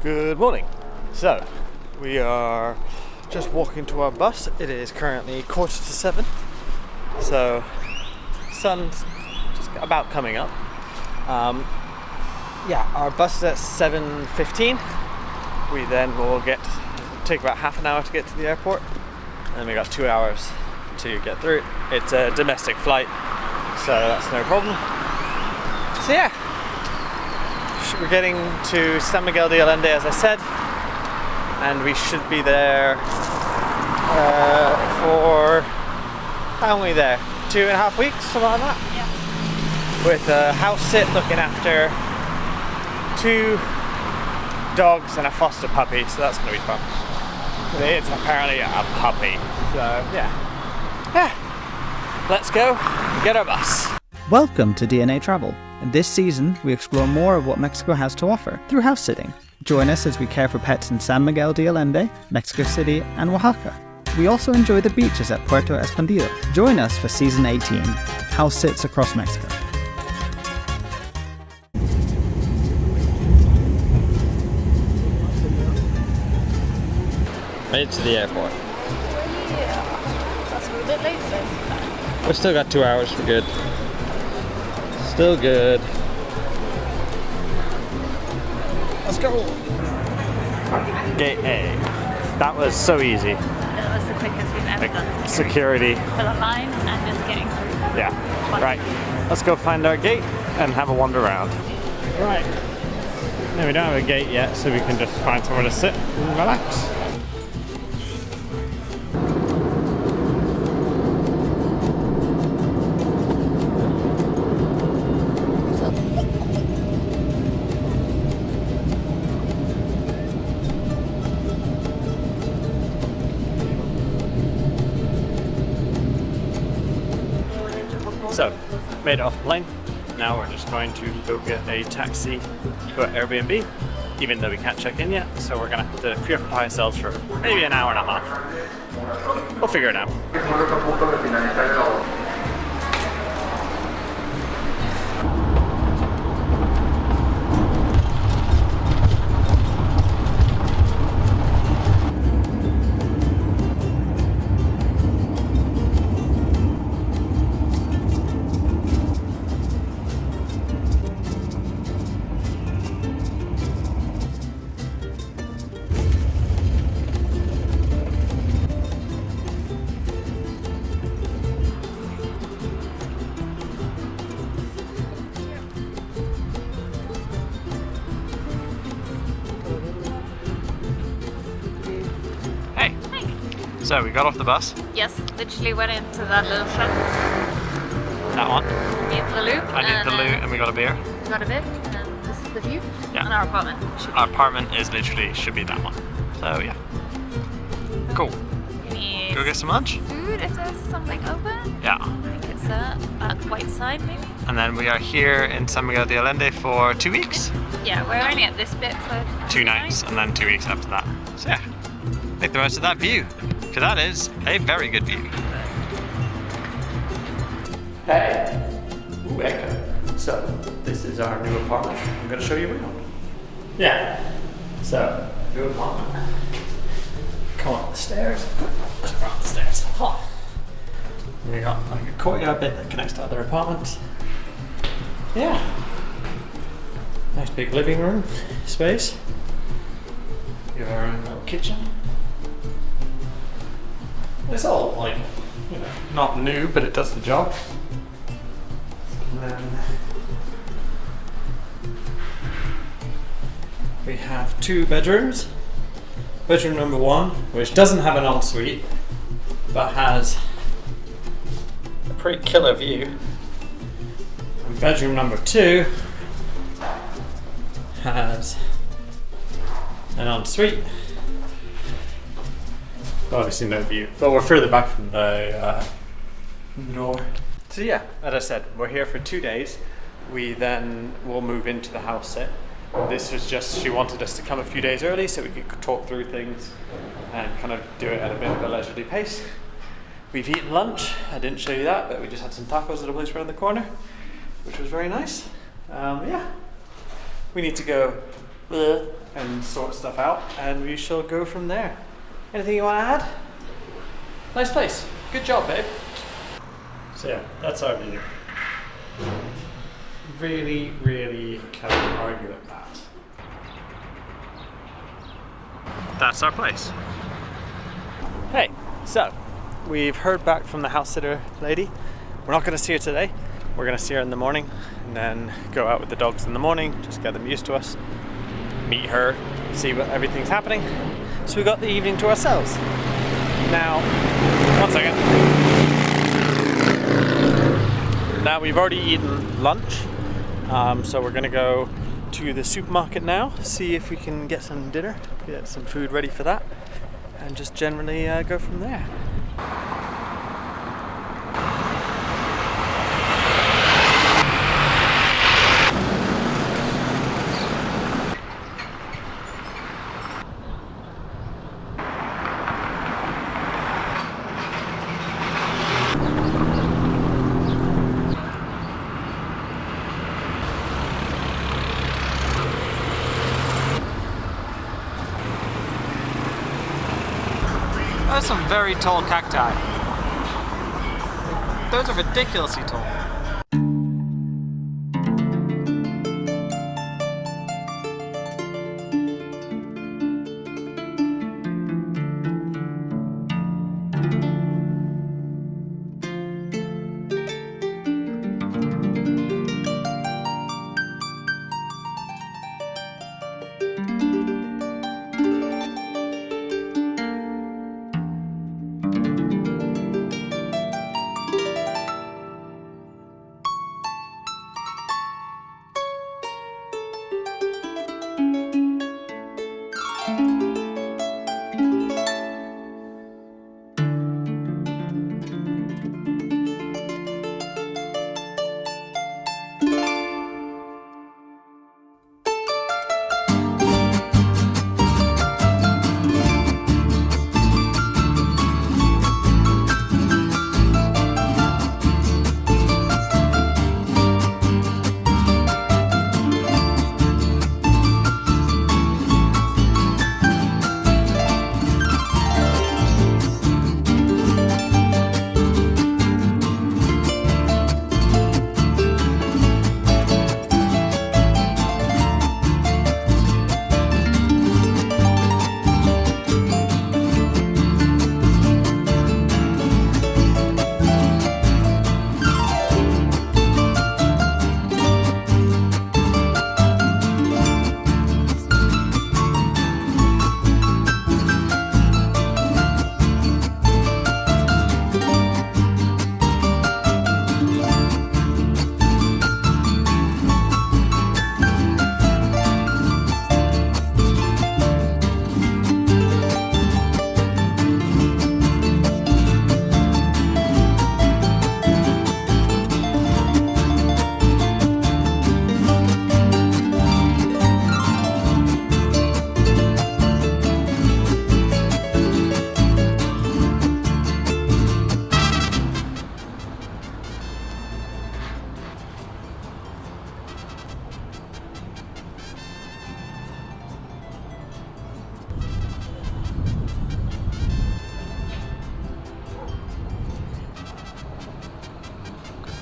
Good morning. So, we are just walking to our bus. It is currently 6:45. So, sun's just about coming up. Our bus is at 7:15. We then will take about half an hour to get to the airport. And then we got 2 hours to get through it. It's a domestic flight, so that's no problem. So yeah. We're getting to San Miguel de Allende, as I said, and we should be there for how long are we there? 2.5 weeks, something like that. Yeah. With a house sit looking after 2 dogs and a foster puppy, so that's going to be fun. It's apparently a puppy, so yeah. Let's go get our bus. Welcome to DNA Travel. In this season, we explore more of what Mexico has to offer through house sitting. Join us as we care for pets in San Miguel de Allende, Mexico City, and Oaxaca. We also enjoy the beaches at Puerto Escondido. Join us for Season 18, House Sits Across Mexico. Made it to the airport. Yeah, that's a bit late today. We've still got 2 hours, we're good. Still good. Let's go. Gate A. That was so easy. That was the quickest we've ever done. Security. For the line and just getting through. Yeah. Right. Let's go find our gate and have a wander around. Right. No, we don't have a gate yet, so we can just find somewhere to sit and relax. So, made it off the plane. Now we're just going to go get a taxi to an Airbnb, even though we can't check in yet. So we're gonna have to preoccupy ourselves for maybe an hour and a half. We'll figure it out. So we got off the bus. Yes, literally went into that little shop. That one. Near the loo. I need the loo and we got a beer. We got a bit, and this is the view. Yeah. And our apartment. Our apartment should be that one. So yeah. Cool. Go get some lunch? Food if there's something open. Yeah. I think it's at Whiteside maybe. And then we are here in San Miguel de Allende for 2 weeks. Yeah, we're only at this bit for 2 nights and then 2 weeks after that. So yeah, make the most of that view, because that is a very good view. Hey! Ooh, echo. So, this is our new apartment. I'm going to show you around. Yeah. So, new apartment. Come up the stairs. We're up the stairs. Oh. We got like a courtyard bit that connects to other apartments. Yeah. Nice big living room space. You have our own little kitchen. It's all like, not new, but it does the job. And then we have 2 bedrooms. Bedroom number 1, which doesn't have an ensuite, but has a pretty killer view. And bedroom number 2 has an ensuite. Obviously no view, but we're further back from the door. So yeah, as I said, we're here for 2 days. We then will move into the house sit. This was just, she wanted us to come a few days early so we could talk through things and kind of do it at a bit of a leisurely pace. We've eaten lunch. I didn't show you that, but we just had some tacos at a place around the corner, which was very nice. Yeah. We need to go and sort stuff out, and we shall go from there. Anything you want to add? Nice place. Good job, babe. So yeah, that's our view. Really, really can't argue with that. That's our place. Hey, so we've heard back from the house sitter lady. We're not going to see her today. We're going to see her in the morning and then go out with the dogs in the morning, just get them used to us, meet her, see what everything's happening. So we got the evening to ourselves. Now, one second. Now we've already eaten lunch, so we're going to go to the supermarket now, see if we can get some dinner, get some food ready for that, and just generally go from there. Those are some very tall cacti. Those are ridiculously tall.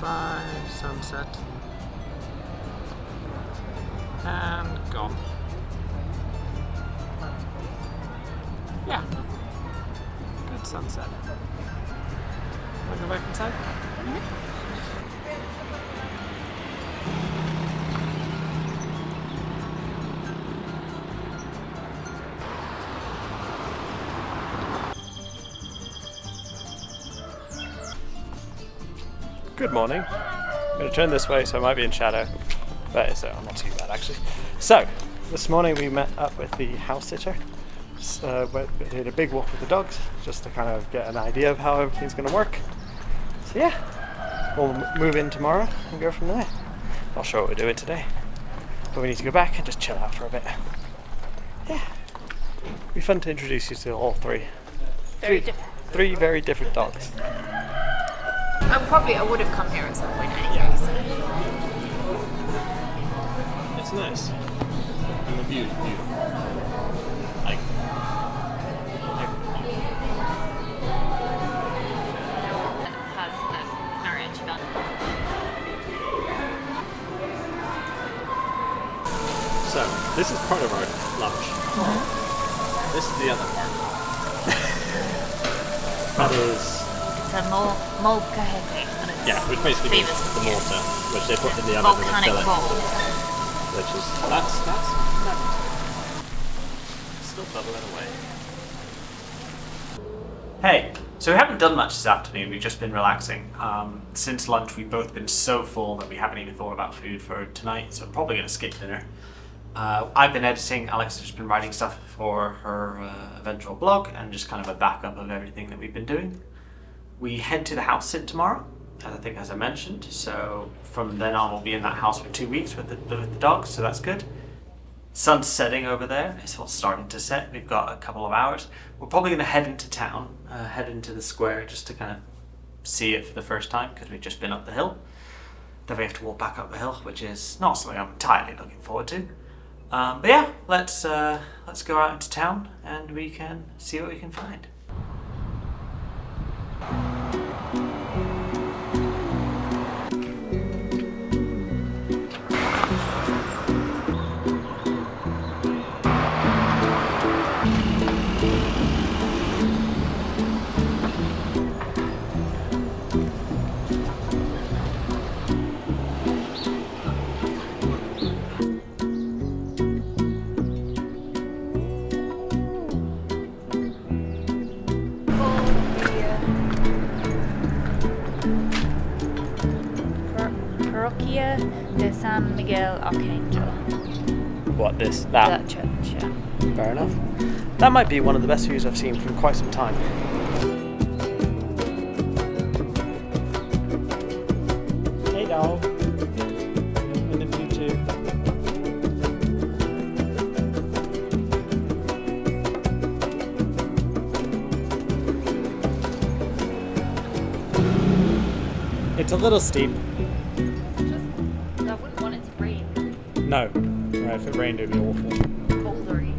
Goodbye, sunset. And gone. Yeah. Good sunset. Wanna go back inside? Good morning. I'm going to turn this way so I might be in shadow, but it's not too bad actually. So, this morning we met up with the house sitter. We did a big walk with the dogs just to kind of get an idea of how everything's going to work. So yeah, we'll move in tomorrow and go from there. Not sure what we're doing today, but we need to go back and just chill out for a bit. Yeah, it'll be fun to introduce you to all three. Three very different dogs. I would have come here at some point anyway. So. It's nice. And the view is beautiful. This is part of our lunch. This is the other part. That is... It's a molcajete. Yeah, which basically means the mortar, which they put in the oven and fill it. Which is... That's still bubbling away. Hey, so we haven't done much this afternoon, we've just been relaxing. Since lunch we've both been so full that we haven't even thought about food for tonight, so I'm probably going to skip dinner. I've been editing, Alex has just been writing stuff for her eventual blog and just kind of a backup of everything that we've been doing. We head to the house sit tomorrow, as I mentioned, so from then on we'll be in that house for 2 weeks with the dogs, so that's good. Sun's setting over there, it's all starting to set, we've got a couple of hours. We're probably going to head into town, head into the square just to kind of see it for the first time because we've just been up the hill. Then we have to walk back up the hill, which is not something I'm entirely looking forward to. But yeah, let's go out into town and we can see what we can find. De San Miguel Archangel. What, this? That church, yeah. Fair enough. That might be one of the best views I've seen from quite some time. Hey dog. And the view too. It's a little steep. No. Right, if it rained, it'd be awful. Bouldery.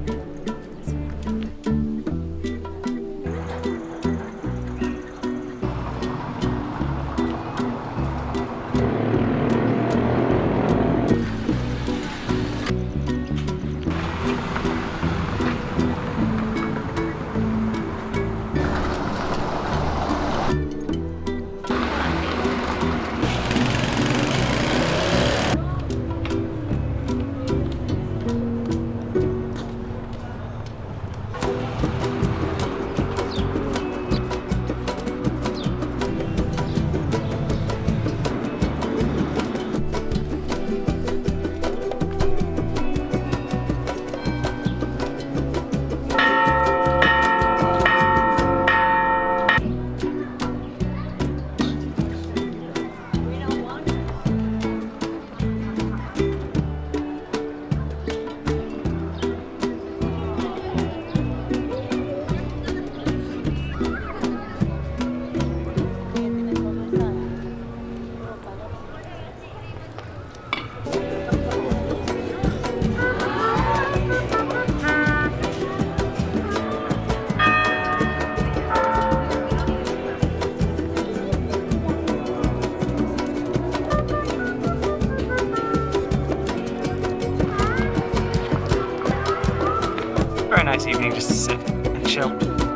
Nice evening just to sit and chill,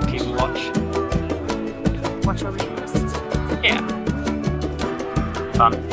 keep and watch. Watch our readers. Yeah. Fun.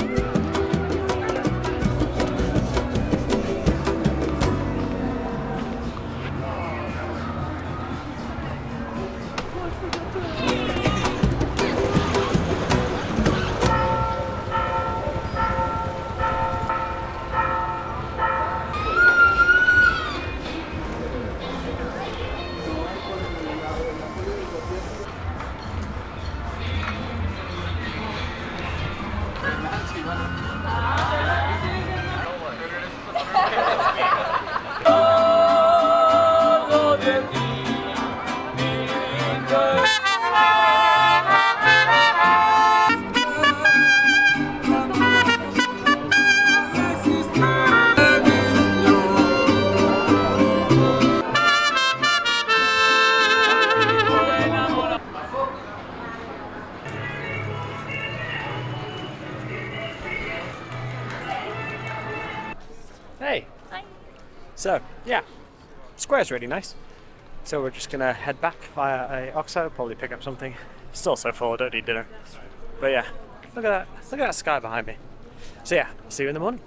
So, yeah, square's really nice. So we're just gonna head back via a Oxo, probably pick up something. Still so full, I don't need dinner. But yeah, look at that sky behind me. So yeah, see you in the morning.